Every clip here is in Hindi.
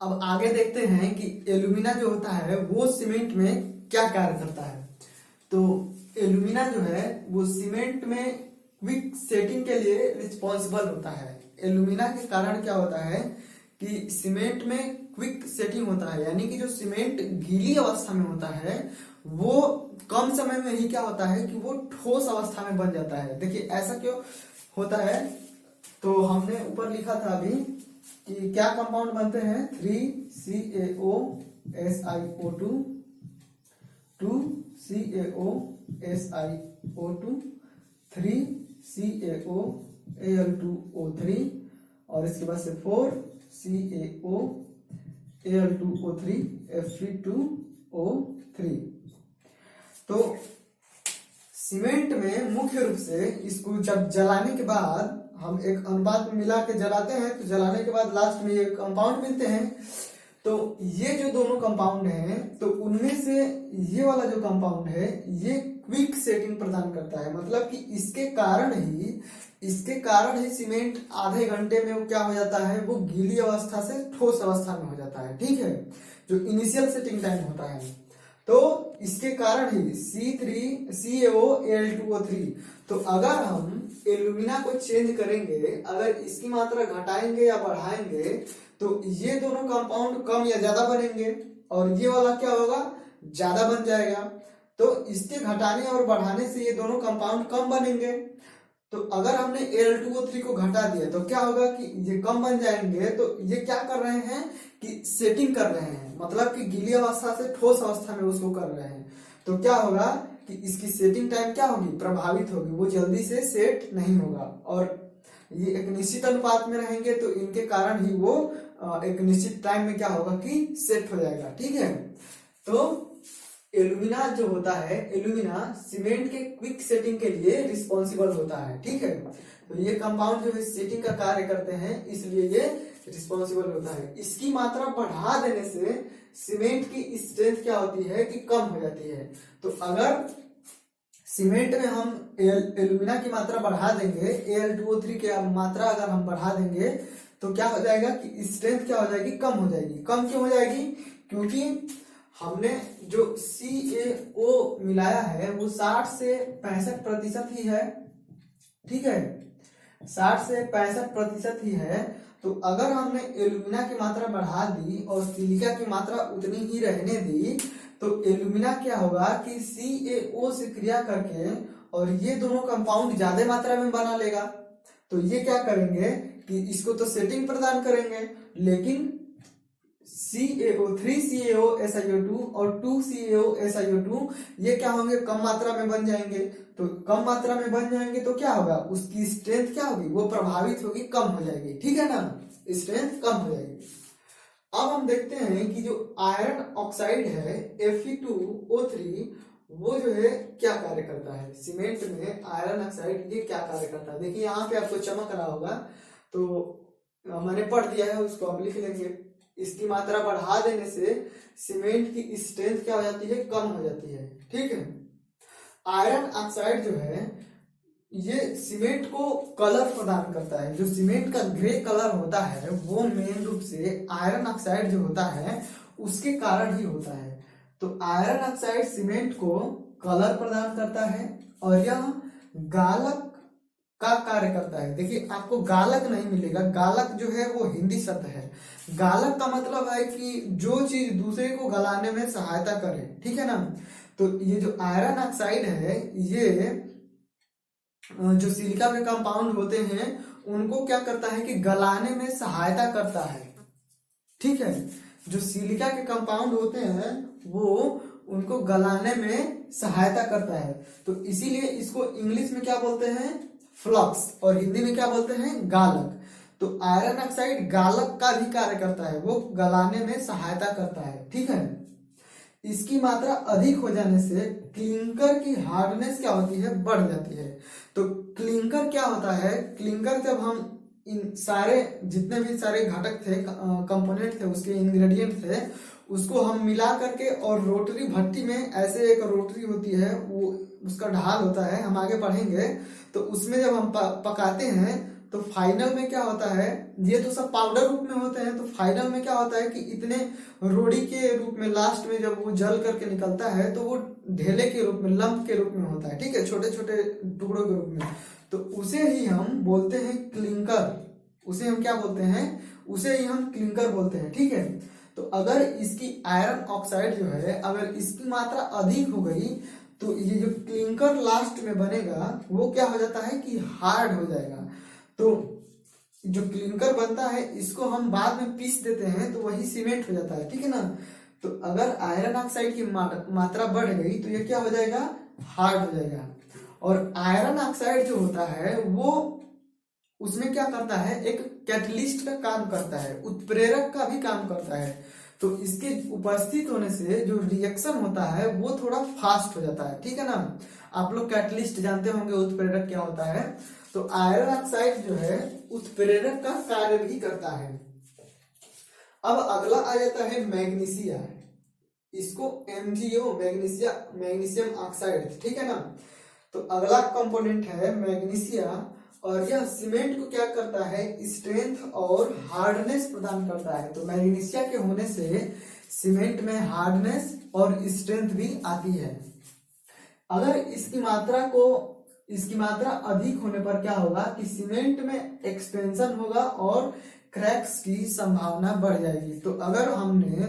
अब आगे देखते हैं कि एल्यूमिना जो होता है वो सीमेंट में क्या कार्य करता है। तो एल्यूमिना जो है वो सीमेंट में क्विक सेटिंग के लिए रिस्पॉन्सिबल होता है। एल्यूमिना के कारण क्या होता है कि सीमेंट में क्विक सेटिंग होता है, यानी कि जो सीमेंट गीली अवस्था में होता है वो कम समय में ही क्या होता है कि वो ठोस अवस्था में बन जाता है। देखिए ऐसा क्यों होता है, तो हमने ऊपर लिखा था अभी कि क्या कंपाउंड बनते हैं 3CaOSiO2, 2CaOSiO2, 3CaOAl2O3 और इसके बाद से 4CaOAl2O3 Fe2O3। तो सीमेंट में मुख्य रूप से इसको जब जलाने के बाद हम एक अनुपात में मिला के जलाते हैं, तो जलाने के बाद लास्ट में ये कंपाउंड मिलते हैं। तो ये जो दोनों कंपाउंड हैं तो उनमें से ये वाला जो कंपाउंड है ये क्विक सेटिंग प्रदान करता है, मतलब कि इसके कारण ही सीमेंट आधे घंटे में वो क्या हो जाता है, वो गीली अवस्था से ठोस अवस्था में हो जाता है। ठीक है, जो इनिशियल सेटिंग टाइम होता है, तो इसके कारण ही CaOAl2O3। तो अगर हम एल्यूमिना को चेंज करेंगे, अगर इसकी मात्रा घटाएंगे या बढ़ाएंगे, तो ये दोनों कंपाउंड कम या ज्यादा बनेंगे और ये वाला क्या होगा, ज्यादा बन जाएगा। तो इसके घटाने और बढ़ाने से ये दोनों कंपाउंड कम बनेंगे। तो अगर हमने Al2O3 को घटा दिया तो क्या होगा कि ये कम बन जाएंगे। तो ये क्या कर रहे हैं कि सेटिंग कर रहे हैं, मतलब कि गीली अवस्था से ठोस अवस्था में उसको कर रहे हैं। तो क्या होगा कि इसकी सेटिंग टाइम क्या होगी, प्रभावित होगी, वो जल्दी से सेट नहीं होगा और ये एक निश्चित अनुपात में रहेंगे, तो इनके कारण ही वो एक निश्चित टाइम में क्या होगा कि सेट हो जाएगा। ठीक है, तो एल्यूमिना जो होता है, एल्यूमिना सीमेंट के क्विक सेटिंग के लिए रिस्पॉन्सिबल होता है। ठीक है, तो ये कंपाउंड जो है सेटिंग का कार्य करते हैं, इसलिए ये रिस्पॉन्सिबल होता है। इसकी मात्रा बढ़ा देने से सीमेंट की स्ट्रेंथ क्या होती है कि कम हो जाती है। तो अगर सीमेंट में हम एल्यूमिना की मात्रा बढ़ा देंगे, Al2O3 की मात्रा अगर हम बढ़ा देंगे, तो क्या हो जाएगा कि स्ट्रेंथ क्या हो जाएगी, कम हो जाएगी। कम क्यों हो जाएगी, क्योंकि हमने जो CaO मिलाया है वो 60 से 65% ही है। ठीक है, 60 से 65% ही है। तो अगर हमने एल्यूमिना की मात्रा बढ़ा दी और सिलिका की मात्रा उतनी ही रहने दी, तो एल्यूमिना क्या होगा कि CaO से क्रिया करके और ये दोनों कंपाउंड ज्यादा मात्रा में बना लेगा। तो ये क्या करेंगे कि इसको तो सेटिंग प्रदान करेंगे, लेकिन CaO 3CaOSiO2 और 2CaOSiO2 ये क्या होंगे, कम मात्रा में बन जाएंगे। तो कम मात्रा में बन जाएंगे तो क्या होगा, उसकी स्ट्रेंथ क्या होगी, वो प्रभावित होगी, कम हो जाएगी। ठीक है ना, स्ट्रेंथ कम हो जाएगी। अब हम देखते हैं कि जो आयरन ऑक्साइड है Fe2O3 वो जो है क्या कार्य करता है सीमेंट में। आयरन ऑक्साइड ये क्या कार्य करता है, देखिए यहाँ पे आपको चमक रहा होगा, तो मैंने पढ़ दिया है, उसको आप लिख लेंगे। इसकी मात्रा बढ़ा देने से सीमेंट की स्ट्रेंथ क्या हो जाती है, कम हो जाती है। ठीक है, आयरन ऑक्साइड जो है ये सीमेंट को कलर प्रदान करता है। जो सीमेंट का ग्रे कलर होता है वो मेन रूप से आयरन ऑक्साइड जो होता है उसके कारण ही होता है। तो आयरन ऑक्साइड सीमेंट को कलर प्रदान करता है और यह गालक का कार्य करता है। देखिए आपको गालक नहीं मिलेगा, गालक जो है वो हिंदी शब्द है। गालक का मतलब है कि जो चीज दूसरे को गलाने में सहायता करे। ठीक है ना, तो ये जो आयरन ऑक्साइड है ये जो सिलिका के कंपाउंड होते हैं उनको क्या करता है कि गलाने में सहायता करता है। ठीक है, जो सिलिका के कंपाउंड होते हैं वो उनको गलाने में सहायता करता है। तो इसीलिए इसको इंग्लिश में क्या बोलते हैं, फ्लक्स, और हिंदी में क्या बोलते हैं, गालक। तो आयरन ऑक्साइड गालक का भी कार्य करता है, वो गलाने में सहायता करता है। ठीक है, इसकी मात्रा अधिक हो जाने से क्लिंकर की हार्डनेस क्या होती है, बढ़ जाती है। तो क्लिंकर क्या होता है, क्लिंकर जब हम इन सारे जितने भी सारे घटक थे, कंपोनेंट थे, उसके इंग्रेडिएंट थे, उसको हम मिला करके और रोटरी भट्टी में, ऐसे एक रोटरी होती है, वो उसका ढाल होता है, हम आगे पढ़ेंगे, तो उसमें जब हम पकाते हैं तो फाइनल में क्या होता है, ये तो सब पाउडर रूप में होते हैं, तो फाइनल में क्या होता है कि इतने रोड़ी के रूप में लास्ट में जब वो जल करके निकलता है तो वो ढेले के रूप में, लंप के रूप में होता है, ठीक है, छोटे छोटे टुकड़ों के रूप में। तो उसे ही हम बोलते हैं क्लिंकर। उसे हम क्या बोलते हैं, उसे ही हम क्लिंकर बोलते हैं, ठीक है। तो अगर इसकी आयरन ऑक्साइड जो है, अगर इसकी मात्रा अधिक हो गई तो ये जो क्लिंकर लास्ट में बनेगा वो क्या हो जाता है कि हार्ड हो जाएगा। तो जो क्लिंकर बनता है इसको हम बाद में पीस देते हैं तो वही सीमेंट हो जाता है, ठीक है ना। तो अगर आयरन ऑक्साइड की मात्रा बढ़ गई तो ये क्या हो जाएगा, हार्ड हो जाएगा। और आयरन ऑक्साइड जो होता है वो उसमें क्या करता है, एक कैटलिस्ट का काम करता है, उत्प्रेरक का भी काम करता है। तो इसके उपस्थित होने से जो रिएक्शन होता है वो थोड़ा फास्ट हो जाता है, ठीक है ना। आप लोग कैटलिस्ट जानते होंगे, उत्प्रेरक क्या होता है। तो आयरन ऑक्साइड जो है उत्प्रेरक का कार्य भी करता है। अब अगला आ जाता है मैग्नीशिया, इसको MgO, मैग्नीशियम ऑक्साइड, ठीक है ना। तो अगला कंपोनेंट है मैग्नीशिया, और यह सीमेंट को क्या करता है, स्ट्रेंथ और हार्डनेस प्रदान करता है। तो मैग्नीशिया के होने से सीमेंट में हार्डनेस और स्ट्रेंथ भी आती है। अगर इसकी मात्रा अधिक होने पर क्या होगा कि सीमेंट में एक्सपेंशन होगा और क्रैक्स की संभावना बढ़ जाएगी। तो अगर हमने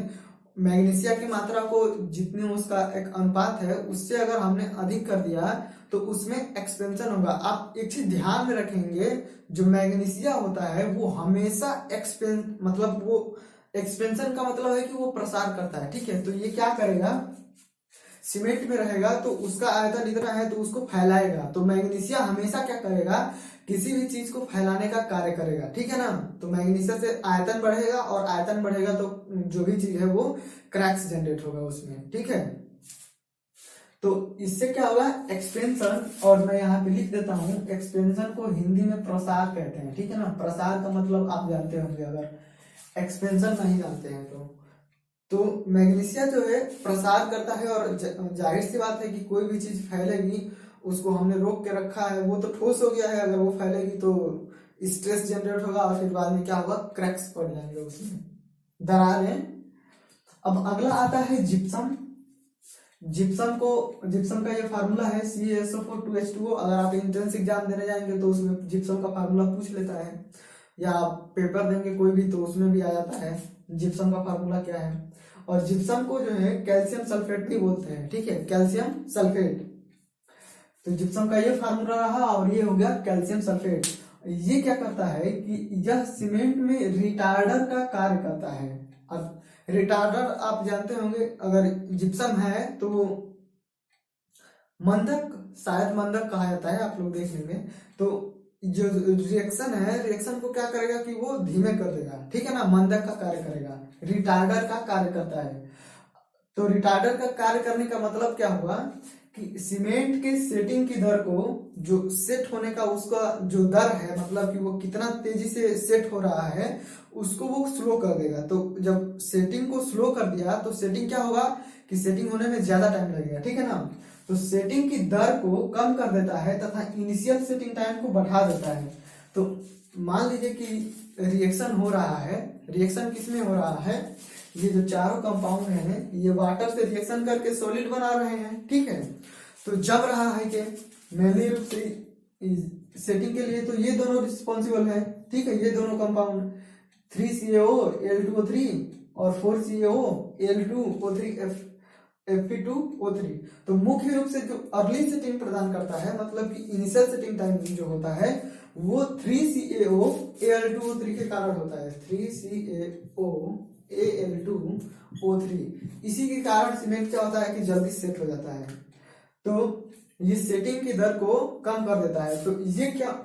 मैग्नीशिया की मात्रा को, जितनी उसका एक अनुपात है उससे अगर हमने अधिक कर दिया तो उसमें एक्सपेंशन होगा। आप एक चीज ध्यान में रखेंगे, जो मैग्नीशिया होता है वो हमेशा वो एक्सपेंशन का मतलब है कि वो प्रसार करता है, ठीक है। तो ये क्या करेगा, सीमेंट में रहेगा तो उसका आयतन इतना है तो उसको फैलाएगा। तो मैग्नीशिया हमेशा क्या करेगा, किसी भी चीज को फैलाने का कार्य करेगा, ठीक है ना। तो मैग्नीशिया से आयतन बढ़ेगा, और आयतन बढ़ेगा तो जो भी चीज है वो क्रैक्स जनरेट होगा उसमें, ठीक है। तो इससे क्या होगा, एक्सपेंशन, और मैं यहाँ पे लिख देता हूँ, एक्सपेंशन को हिंदी में प्रसार कहते हैं, ठीक है ना। प्रसार का मतलब आप जानते होंगे, अगर एक्सपेंशन नहीं जानते हैं तो मैग्नीशिया जो है प्रसार करता है। और जाहिर सी बात है कि कोई भी चीज फैलेगी, उसको हमने रोक के रखा है, वो तो ठोस हो गया है, अगर वो फैलेगी तो स्ट्रेस जनरेट होगा, और फिर बाद में क्या होगा, क्रैक्स पड़ जाएंगे उसमें, दरारें। अब अगला आता है जिप्सम। जिप्सम का ये फार्मूला है CaSO4 2H2O। अगर आप एंट्रेंस एग्जाम देने जाएंगे तो उसमें जिप्सम का फार्मूला पूछ लेता है, या आप पेपर देंगे कोई भी तो उसमें भी आ जाता है जिप्सम का फार्मूला क्या है। और जिप्सम को जो है कैल्शियम सल्फेट भी बोलते हैं, ठीक है, कैल्शियम सल्फेट। तो जिप्सम का ये फार्मूला रहा, और ये हो गया कैल्शियम सल्फेट। ये क्या करता है कि यह सीमेंट में रिटार्डर का कार्य करता है। अब रिटार्डर आप जानते होंगे, अगर जिप्सम है तो मंदक, शायद मंदक कहा जाता है, आप लोग देख लेंगे। तो जो रिएक्शन है, रिएक्शन को क्या करेगा कि वो धीमे कर देगा, ठीक है ना, मंदक का कार्य करेगा, रिटार्डर का कार्य करता है। तो रिटार्डर का कार्य करने का मतलब क्या हुआ कि सीमेंट के सेटिंग की दर को, जो सेट होने का उसका जो दर है, मतलब कि वो कितना तेजी से सेट हो रहा है, उसको वो स्लो कर देगा। तो जब सेटिंग को स्लो कर दिया तो सेटिंग क्या होगा कि सेटिंग होने में ज्यादा टाइम लगेगा, ठीक है ना। तो सेटिंग की दर को कम कर देता है तथा इनिशियल सेटिंग टाइम को बढ़ा देता है। तो मान लीजिए कि रिएक्शन हो रहा है, रिएक्शन किसमें हो रहा है, ये जो चारों कंपाउंड हैं ये वाटर से रिएक्शन करके सॉलिड बना रहे हैं, ठीक है। तो जब रहा है कि मेनली रूप से सेटिंग के लिए तो ये दोनों रिस्पॉन्सिबल है, ठीक है, ये दोनों कंपाउंड 3CaO Al2O3 और 4CaO Al2O3 Fe2O3। तो मुख्य रूप से जो अर्ली सेटिंग प्रदान करता है, मतलब कि इनिशियल सेटिंग टाइम जो होता है वो 3CaO Al2O3 के कारण होता है। 3CaO Al2O3, इसी के कारण सीमेंट क्या होता है कि जल्दी सेट हो जाता है। तो ये सेटिंग की दर को कम कर देता है। तो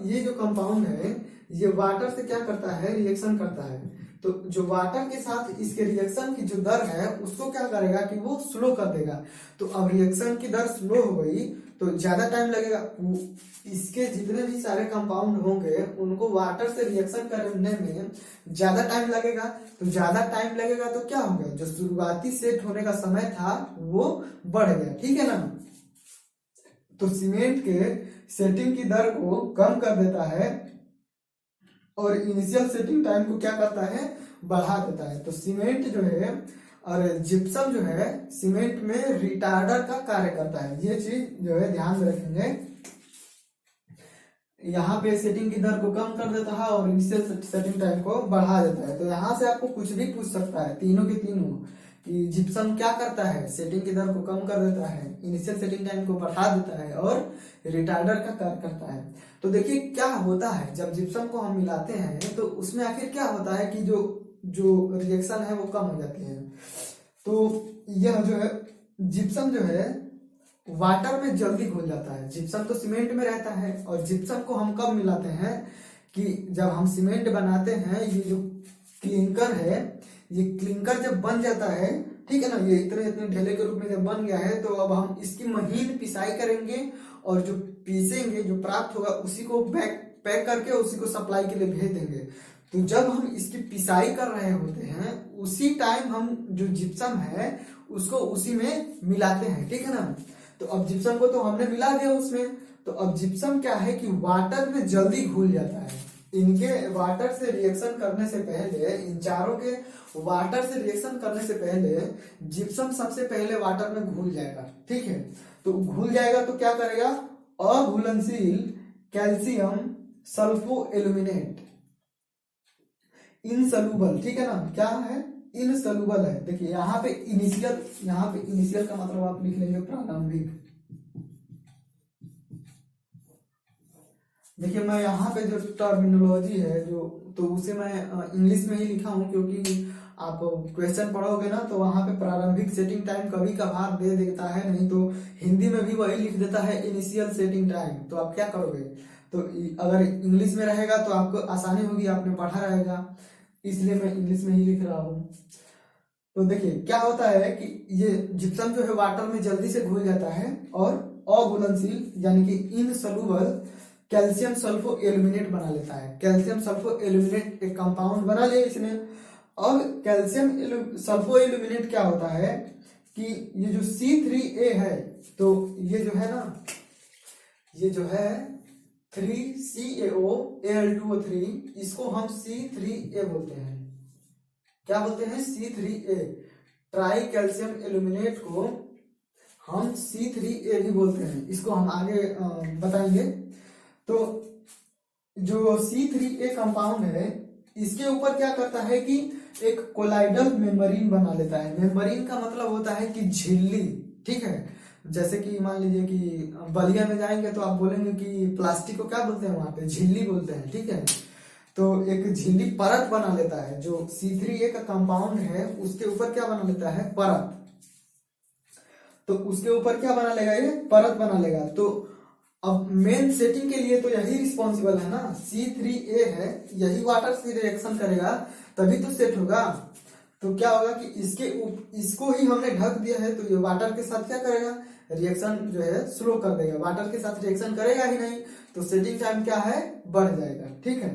ये जो कंपाउंड है ये वाटर से क्या करता है, रिएक्शन करता है। तो जो वाटर के साथ इसके रिएक्शन की जो दर है उसको क्या करेगा कि वो स्लो कर देगा। तो अब रिएक्शन की दर स्लो हो गई तो ज्यादा टाइम लगेगा, इसके जितने भी सारे कंपाउंड होंगे उनको वाटर से रिएक्शन करने में ज्यादा टाइम लगेगा। तो ज्यादा टाइम लगेगा तो क्या हो गया, जो शुरुआती सेट होने का समय था वो बढ़ गया, ठीक है ना। तो सीमेंट के सेटिंग की दर को कम कर देता है और इनिशियल सेटिंग टाइम को क्या करता है, बढ़ा देता है। तो सीमेंट जो है और जिप्सम जो है सीमेंट में रिटार्डर का कार्य करता है। ये चीज जो है ध्यान में रखेंगे। यहाँ पे सेटिंग की दर को कम कर देता है और इनिशियल सेटिंग टाइम को बढ़ा देता है। तो यहाँ से आपको कुछ भी पूछ सकता है, तीनों के तीनों, कि जिप्सम क्या करता है, सेटिंग की दर को कम कर देता है, इनिशियल सेटिंग टाइम को बढ़ा देता है और रिटार्डर का कार्य करता है। तो देखिए क्या होता है, जब जिप्सम को हम मिलाते हैं तो उसमें आखिर क्या होता है कि जो रिएक्शन है वो कम हो जाती है। तो यह जो है जिप्सम जो है वाटर में जल्दी घुल जाता है। जिप्सम तो सीमेंट में रहता है और जिप्सम को हम कब मिलाते हैं कि जब हम सीमेंट बनाते हैं, ये जो क्लिंकर है, ये क्लिंकर जब बन जाता है, ठीक है ना, ये इतने इतने ढेले के रूप में जब बन गया है, तो अब हम इसकी महीन पिसाई करेंगे और जो पीसेंगे, जो प्राप्त होगा उसी को पैक करके उसी को सप्लाई के लिए भेज देंगे। तो जब हम इसकी पिसाई कर रहे होते हैं उसी टाइम हम जो जिप्सम है उसको उसी में मिलाते हैं, ठीक है ना। तो अब जिप्सम को तो हमने मिला दिया उसमें, तो अब जिप्सम क्या है कि वाटर में जल्दी घुल जाता है। इनके वाटर से रिएक्शन करने से पहले, इन चारों के वाटर से रिएक्शन करने से पहले जिप्सम सबसे पहले वाटर में घुल जाएगा, ठीक है। तो घुल जाएगा तो क्या करेगा, अघुलनशील कैल्शियम सल्फो एल्यूमिनेट इनसॉल्युबल, ठीक है ना, क्या है, इनसॉल्युबल है। देखिए यहाँ पे इनिशियल का मतलब आप लिख लेंगे प्रारंभिक। देखिए मैं यहाँ पे जो टर्मिनोलॉजी है जो, तो उसे मैं इंग्लिश में ही लिखा हूँ, क्योंकि आप क्वेश्चन पढ़ोगे ना तो वहां पे प्रारंभिक सेटिंग टाइम कभी कभार दे देता है, नहीं तो हिंदी में भी वही लिख देता है इनिशियल सेटिंग टाइम। तो आप क्या करोगे, तो अगर इंग्लिश में रहेगा तो आपको आसानी होगी, आपने पढ़ा रहेगा, इसलिए मैं इंग्लिश में ही लिख रहा हूँ। तो देखिए क्या होता है कि ये जिप्सम जो है वाटर में जल्दी से घुल जाता है और अघुलनशील यानी कि इनसॉल्युबल कैल्शियम सल्फो एल्यूमिनेट बना लेता है। कैल्शियम सल्फो एल्यूमिनेट एक कंपाउंड बना लिया इसने। अब कैल्शियम सल्फो एल्यूमिनेट क्या होता है कि ये जो C3A है, तो ये जो है ना, ये जो है 3CaO Al2O3, इसको हम C3A बोलते हैं। क्या बोलते हैं, C3A। ट्राई कैल्शियम एल्यूमिनेट को हम C3A भी बोलते हैं, इसको हम आगे बताएंगे। तो जो C3A कंपाउंड है, इसके ऊपर क्या करता है कि एक कोलाइडल मेम्ब्रेन बना लेता है। मेम्ब्रेन का मतलब होता है कि झिल्ली, ठीक है। जैसे कि मान लीजिए कि बलिया में जाएंगे तो आप बोलेंगे कि प्लास्टिक को क्या बोलते हैं, वहां पे झिल्ली बोलते हैं, ठीक है। तो एक झिल्ली परत बना लेता है, जो C3A का कंपाउंड है उसके ऊपर क्या बना लेता है, परत। तो उसके ऊपर क्या बना लेगा, ये परत बना लेगा। तो अब मेन सेटिंग के लिए तो यही रिस्पॉन्सिबल है ना, C3A है, यही वाटर से रिएक्शन करेगा तभी तो सेट होगा। तो क्या होगा कि इसको ही हमने ढक दिया है, तो ये वाटर के साथ क्या करेगा, रिएक्शन जो है स्लो कर देगा, वाटर के साथ रिएक्शन करेगा ही नहीं, तो सेटिंग टाइम क्या है, बढ़ जाएगा, ठीक है।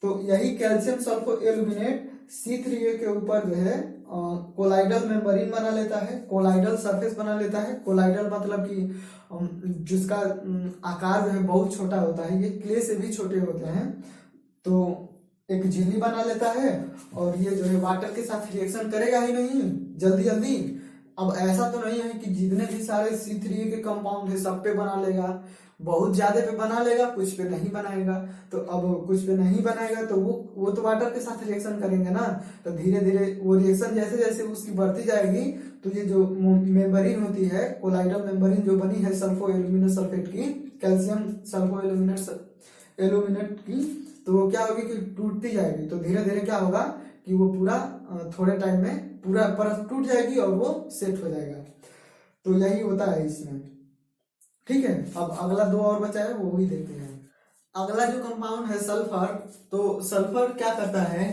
तो यही कैल्शियम सल्फो एल्यूमिनेट C3A के ऊपर जो है कोलाइडल मेम्ब्रेन बना लेता है, कोलाइडल सरफेस बना लेता है। कोलाइडल मतलब कि जिसका आकार जो है बहुत छोटा होता है, ये क्ले से भी छोटे होते हैं। तो एक झिल्ली बना लेता है और ये जो है वाटर के साथ रिएक्शन करेगा ही नहीं जल्दी जल्दी। अब ऐसा तो नहीं है कि जितने भी सारे C3A के कंपाउंड है सब पे बना लेगा, बहुत ज्यादा पे बना लेगा, कुछ पे नहीं बनाएगा। तो अब कुछ पे नहीं बनाएगा तो वो तो वाटर के साथ रिएक्शन करेंगे ना, तो धीरे धीरे वो रिएक्शन जैसे जैसे उसकी बढ़ती जाएगी, तो ये जो मेम्ब्रेन होती है, कोलाइडल मेम्ब्रेन जो बनी है सल्फो एल्यूमिनेट सल्फेट की, कैल्शियम सल्फो एल्यूमिनेट की, तो वो क्या होगी कि टूटती जाएगी। तो धीरे धीरे क्या होगा कि वो पूरा थोड़े टाइम में पूरा परत टूट जाएगी और वो सेट हो जाएगा। तो यही होता है इसमें, ठीक है। अब अगला दो और बचा है, वो भी देखते हैं। अगला जो कंपाउंड है सल्फर, तो सल्फर क्या करता है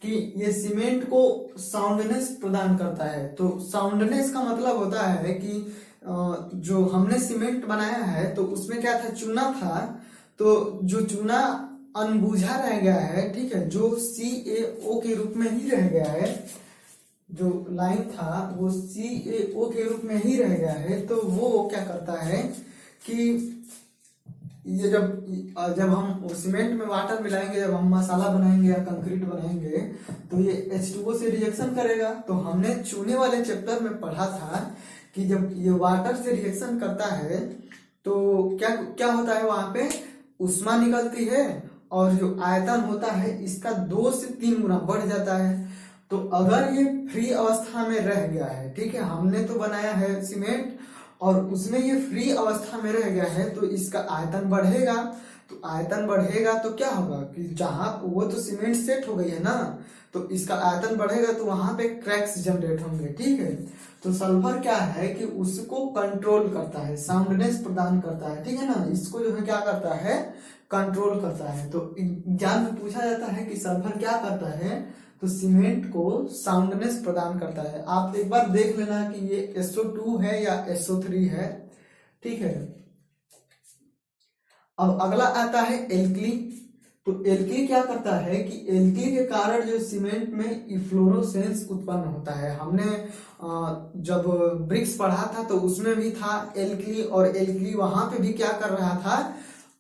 कि ये सीमेंट को साउंडनेस प्रदान करता है। तो साउंडनेस का मतलब होता है कि जो हमने सीमेंट बनाया है तो उसमें क्या था, चूना था, तो जो चूना अनबुझा रह गया है, ठीक है, जो CaO के रूप में ही रह गया है, जो लाइन था वो CaO के रूप में ही रह गया है। तो वो क्या करता है कि ये जब हम सीमेंट में वाटर मिलाएंगे, जब हम मसाला बनाएंगे या कंक्रीट बनाएंगे, तो ये H2O से रिएक्शन करेगा। तो हमने चूने वाले चैप्टर में पढ़ा था कि जब ये वाटर से रिएक्शन करता है तो क्या क्या होता है, वहां पे उष्मा निकलती है और जो आयतन होता है इसका 2 से 3 गुना बढ़ जाता है। तो अगर ये फ्री अवस्था में रह गया है, ठीक है, हमने तो बनाया है सीमेंट और उसमें ये फ्री अवस्था में रह गया है, तो इसका आयतन बढ़ेगा। तो आयतन बढ़ेगा तो क्या होगा कि जहां वो तो सीमेंट सेट हो गई है ना, तो इसका आयतन बढ़ेगा तो वहां पे क्रैक्स जनरेट होंगे, ठीक है। तो सल्फर क्या है कि उसको कंट्रोल करता है, साउंडनेस प्रदान करता है, ठीक है ना, इसको जो है क्या करता है, कंट्रोल करता है। तो एग्जाम में पूछा जाता है कि सल्फर क्या करता है, तो सीमेंट को साउंडनेस प्रदान करता है। आप एक बार देख लेना कि ये SO2 है या SO3 है, ठीक है। अब अगला आता है एल्कली। तो एल्कली क्या करता है कि एल्कली के कारण जो सीमेंट में इफ्लोरोसेंस उत्पन्न होता है, हमने जब ब्रिक्स पढ़ा था तो उसमें भी था एल्कली, और एल्कली वहां पे भी क्या कर रहा था,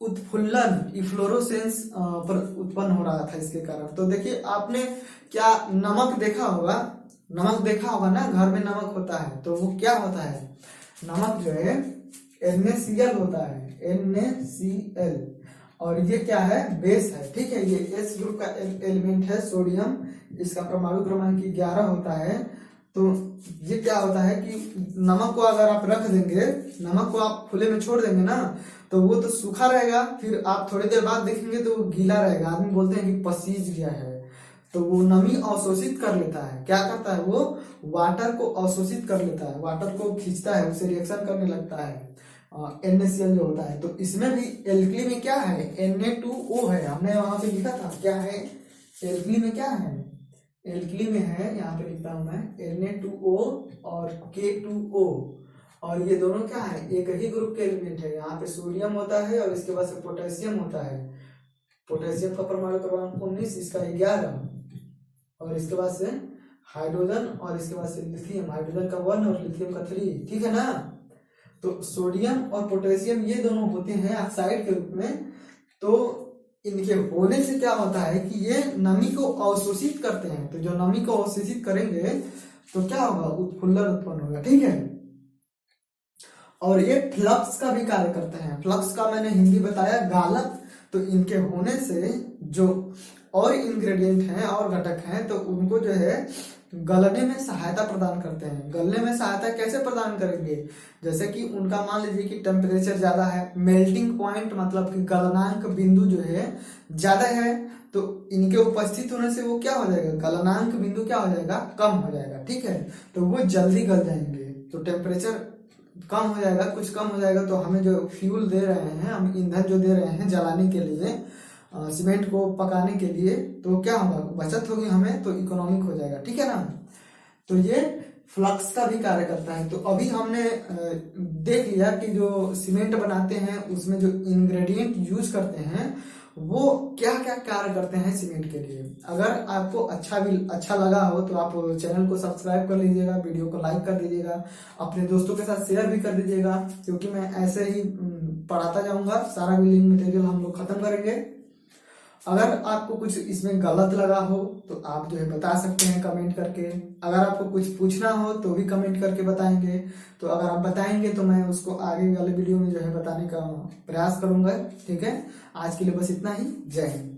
उत्फुल्लन, इफ्लोरोसेंस उत्पन्न हो रहा था इसके कारण। तो देखिए आपने क्या नमक देखा होगा, नमक देखा होगा ना, घर में नमक होता है तो वो क्या होता है, नमक जो है NaCl होता है, NaCl, और ये क्या है, बेस है, ठीक है। ये S ग्रुप का एलिमेंट है सोडियम, इसका परमाणु क्रमांक 11 होता है। तो ये क्या होता है कि नमक को अगर आप रख देंगे, नमक को आप खुले में छोड़ देंगे ना, तो वो तो सूखा रहेगा, फिर आप थोड़ी देर बाद देखेंगे तो वो गीला रहेगा, आदमी बोलते हैं कि पसीज गया है। तो वो नमी अवशोषित कर लेता है, क्या करता है, वो वाटर को अवशोषित कर लेता है, वाटर को खींचता है, उससे रिएक्शन करने लगता है, NaCl जो होता है। तो इसमें भी एल्कली में क्या है, Na2O है, हमने वहां पे लिखा था क्या है, एल्कली में क्या है, एल्कली में है, यहाँ पे लिखता हूं मैं, Na2O और K2O, और ये दोनों क्या है, एक ही ग्रुप के एलिमेंट है। यहाँ पे सोडियम होता है और इसके बाद से पोटेशियम होता है, पोटेशियम का परमाणु क्रमांक 19, इसका 11, और इसके बाद से हाइड्रोजन, और इसके बाद से लिथियम, हाइड्रोजन का 1 और लिथियम का 3, ठीक है ना। तो सोडियम और पोटेशियम ये दोनों होते हैं ऑक्साइड के रूप में। तो इनके होने से क्या होता है कि ये नमी को अवशोषित करते हैं। तो जो नमी को अवशोषित करेंगे तो क्या होगा, उत्फुल्लन उत्पन्न होगा, ठीक है। और ये फ्लक्स का भी कार्य करते हैं, फ्लक्स का मैंने हिंदी बताया गालक। तो इनके होने से जो और इंग्रेडिएंट हैं और घटक हैं तो उनको जो है गलने में सहायता प्रदान करते हैं। गलने में सहायता कैसे प्रदान करेंगे, जैसे कि उनका मान लीजिए कि टेम्परेचर ज्यादा है, मेल्टिंग पॉइंट मतलब कि गलनांक बिंदु जो है ज्यादा है, तो इनके उपस्थित होने से वो क्या हो जाएगा, गलनांक बिंदु क्या हो जाएगा, कम हो जाएगा, ठीक है। तो वो जल्दी गल जाएंगे। तो टेम्परेचर कम हो जाएगा, कुछ कम हो जाएगा, तो हमें जो फ्यूल दे रहे हैं, हम ईंधन जो दे रहे हैं जलाने के लिए, सीमेंट को पकाने के लिए, तो क्या होगा, बचत होगी हमें, तो इकोनॉमिक हो जाएगा, ठीक है ना। तो ये फ्लक्स का भी कार्य करता है। तो अभी हमने देख लिया कि जो सीमेंट बनाते हैं उसमें जो इंग्रेडिएंट यूज करते हैं वो क्या क्या कार्य करते हैं सीमेंट के लिए। अगर आपको अच्छा लगा हो तो आप चैनल को सब्सक्राइब कर लीजिएगा, वीडियो को लाइक कर दीजिएगा, अपने दोस्तों के साथ शेयर भी कर दीजिएगा, क्योंकि मैं ऐसे ही पढ़ाता जाऊंगा, सारा बिल्डिंग मटेरियल हम लोग खत्म करेंगे। अगर आपको कुछ इसमें गलत लगा हो तो आप जो है बता सकते हैं कमेंट करके। अगर आपको कुछ पूछना हो तो भी कमेंट करके बताएंगे। तो अगर आप बताएंगे तो मैं उसको आगे वाले वीडियो में जो है बताने का प्रयास करूंगा, ठीक है। आज के लिए बस इतना ही, जय हिंद।